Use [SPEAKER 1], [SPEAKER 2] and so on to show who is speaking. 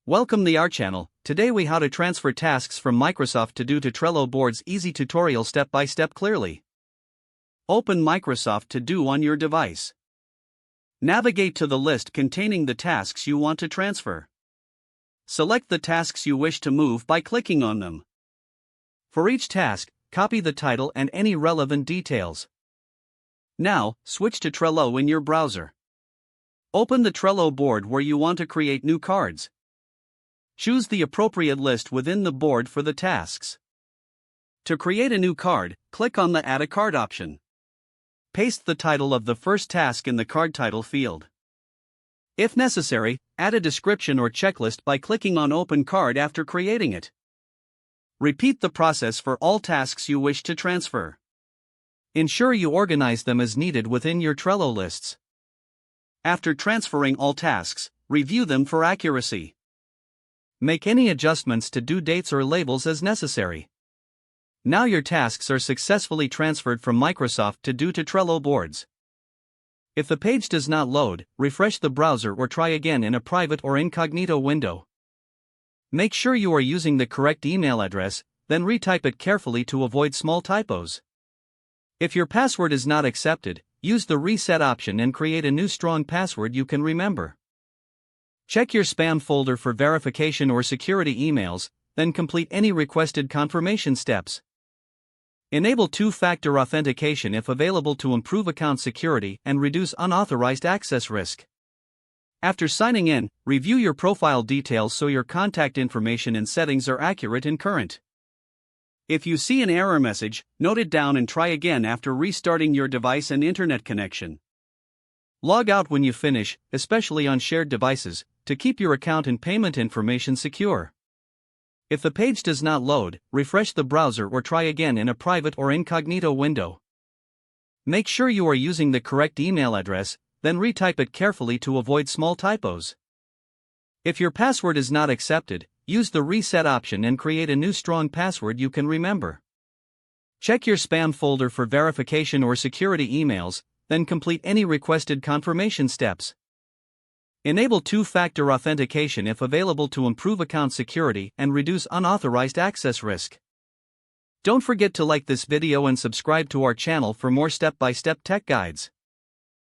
[SPEAKER 1] Welcome to our channel. Today we how to transfer tasks from Microsoft To Do to Trello boards. Easy tutorial step by step clearly. Open Microsoft To Do on your device. Navigate to the list containing the tasks you want to transfer. Select the tasks you wish to move by clicking on them. For each task, copy the title and any relevant details. Now, switch to Trello in your browser. Open the Trello board where you want to create new cards. Choose the appropriate list within the board for the tasks. To create a new card, click on the Add a Card option. Paste the title of the first task in the card title field. If necessary, add a description or checklist by clicking on Open Card after creating it. Repeat the process for all tasks you wish to transfer. Ensure you organize them as needed within your Trello lists. After transferring all tasks, review them for accuracy. Make any adjustments to due dates or labels as necessary. Now your tasks are successfully transferred from Microsoft To Do to Trello boards. If the page does not load, refresh the browser or try again in a private or incognito window. Make sure you are using the correct email address, then retype it carefully to avoid small typos. If your password is not accepted, use the reset option and create a new strong password you can remember. Check your spam folder for verification or security emails, then complete any requested confirmation steps. Enable two-factor authentication if available to improve account security and reduce unauthorized access risk. After signing in, review your profile details so your contact information and settings are accurate and current. If you see an error message, note it down and try again after restarting your device and internet connection. Log out when you finish, especially on shared devices, to keep your account and payment information secure. If the page does not load, refresh the browser or try again in a private or incognito window. Make sure you are using the correct email address, then retype it carefully to avoid small typos. If your password is not accepted, use the reset option and create a new strong password you can remember. Check your spam folder for verification or security emails, then complete any requested confirmation steps. Enable two-factor authentication if available to improve account security and reduce unauthorized access risk. Don't forget to like this video and subscribe to our channel for more step-by-step tech guides.